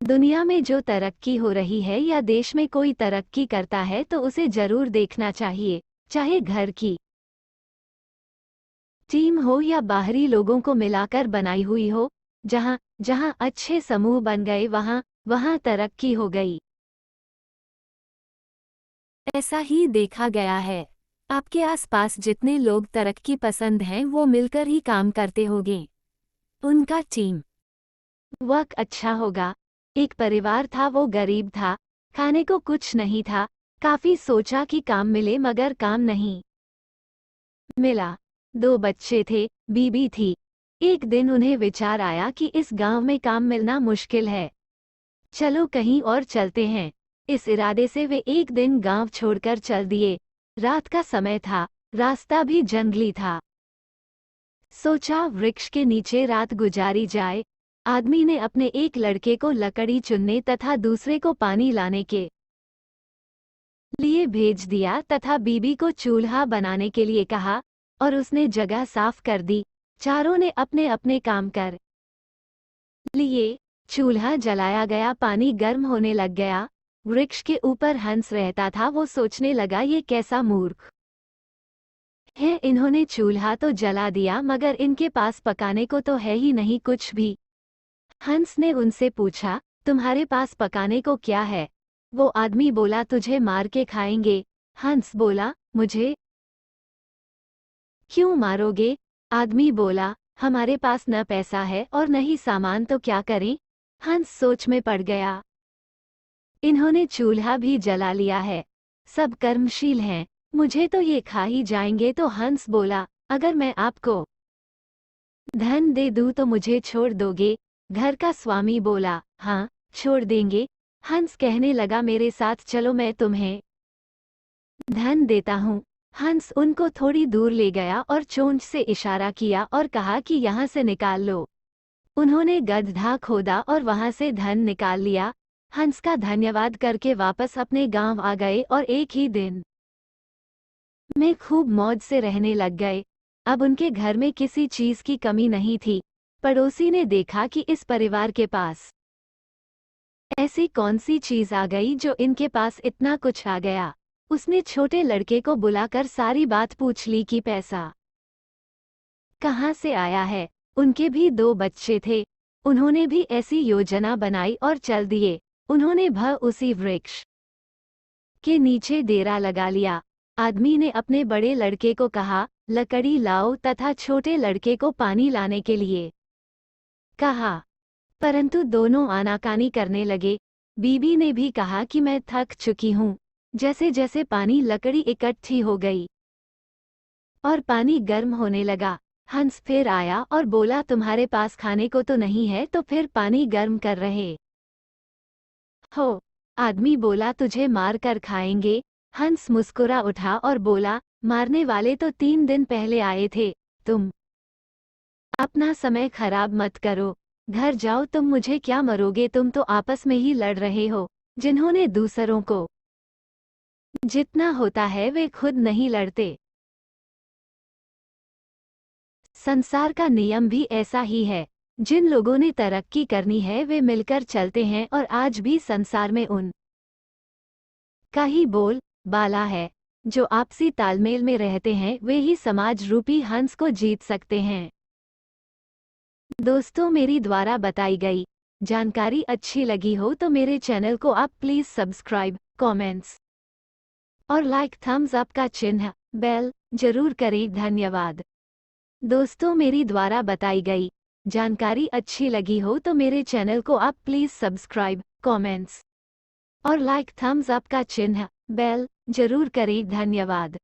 दुनिया में जो तरक्की हो रही है या देश में कोई तरक्की करता है तो उसे जरूर देखना चाहिए, चाहे घर की टीम हो या बाहरी लोगों को मिलाकर बनाई हुई हो। जहां जहां अच्छे समूह बन गए वहां वहां तरक्की हो गई। ऐसा ही देखा गया है। आपके आसपास जितने लोग तरक्की पसंद हैं वो मिलकर ही काम करते होंगे। उनका टीम वर्क अच्छा होगा। एक परिवार था, वो गरीब था, खाने को कुछ नहीं था। काफी सोचा कि काम मिले मगर काम नहीं मिला। दो बच्चे थे, बीबी थी। एक दिन उन्हें विचार आया कि इस गांव में काम मिलना मुश्किल है, चलो कहीं और चलते हैं। इस इरादे से वे एक दिन गांव छोड़कर चल दिए। रात का समय था, रास्ता भी जंगली था। सोचा वृक्ष के नीचे रात गुजारी जाए। आदमी ने अपने एक लड़के को लकड़ी चुनने तथा दूसरे को पानी लाने के लिए भेज दिया तथा बीबी को चूल्हा बनाने के लिए कहा और उसने जगह साफ कर दी। चारों ने अपने अपने काम कर लिए। चूल्हा जलाया गया, पानी गर्म होने लग गया। वृक्ष के ऊपर हंस रहता था, वो सोचने लगा ये कैसा मूर्ख है, इन्होंने चूल्हा तो जला दिया मगर इनके पास पकाने को तो है ही नहीं कुछ भी। हंस ने उनसे पूछा, तुम्हारे पास पकाने को क्या है? वो आदमी बोला, तुझे मार के खाएंगे। हंस बोला, मुझे क्यों मारोगे? आदमी बोला, हमारे पास न पैसा है और न ही सामान, तो क्या करें? हंस सोच में पड़ गया। इन्होंने चूल्हा भी जला लिया है, सब कर्मशील हैं, मुझे तो ये खा ही जाएंगे। तो हंस बोला, अगर मैं आपको धन दे दूं तो मुझे छोड़ दोगे? घर का स्वामी बोला, हाँ छोड़ देंगे। हंस कहने लगा, मेरे साथ चलो, मैं तुम्हें धन देता हूँ। हंस उनको थोड़ी दूर ले गया और चोंच से इशारा किया और कहा कि यहाँ से निकाल लो। उन्होंने गड्ढा खोदा और वहां से धन निकाल लिया। हंस का धन्यवाद करके वापस अपने गांव आ गए और एक ही दिन में खूब मौज से रहने लग गए। अब उनके घर में किसी चीज की कमी नहीं थी। पड़ोसी ने देखा कि इस परिवार के पास ऐसी कौन सी चीज आ गई जो इनके पास इतना कुछ आ गया। उसने छोटे लड़के को बुलाकर सारी बात पूछ ली कि पैसा कहाँ से आया है। उनके भी दो बच्चे थे, उन्होंने भी ऐसी योजना बनाई और चल दिए। उन्होंने उसी वृक्ष के नीचे डेरा लगा लिया। आदमी ने अपने बड़े लड़के को कहा, लकड़ी लाओ, तथा छोटे लड़के को पानी लाने के लिए कहा, परंतु दोनों आनाकानी करने लगे। बीबी ने भी कहा कि मैं थक चुकी हूँ। जैसे जैसे पानी लकड़ी इकट्ठी हो गई और पानी गर्म होने लगा। हंस फिर आया और बोला, तुम्हारे पास खाने को तो नहीं है तो फिर पानी गर्म कर रहे हो? आदमी बोला, तुझे मार कर खाएंगे। हंस मुस्कुरा उठा और बोला, मारने वाले तो 3 दिन पहले आए थे, तुम अपना समय खराब मत करो, घर जाओ। तुम मुझे क्या मरोगे, तुम तो आपस में ही लड़ रहे हो। जिन्होंने दूसरों को जितना होता है वे खुद नहीं लड़ते। संसार का नियम भी ऐसा ही है। जिन लोगों ने तरक्की करनी है वे मिलकर चलते हैं और आज भी संसार में उन का ही बोल बाला है। जो आपसी तालमेल में रहते हैं वे ही समाज रूपी हंस को जीत सकते हैं। दोस्तों, मेरी द्वारा बताई गई जानकारी अच्छी लगी हो तो मेरे चैनल को आप प्लीज सब्सक्राइब, कमेंट्स और लाइक, थम्स अप का चिन्ह, बेल जरूर करें। धन्यवाद। दोस्तों, मेरी द्वारा बताई गई जानकारी अच्छी लगी हो तो मेरे चैनल को आप प्लीज सब्सक्राइब, कमेंट्स और लाइक, थम्स अप का चिन्ह, बेल जरूर करें। धन्यवाद।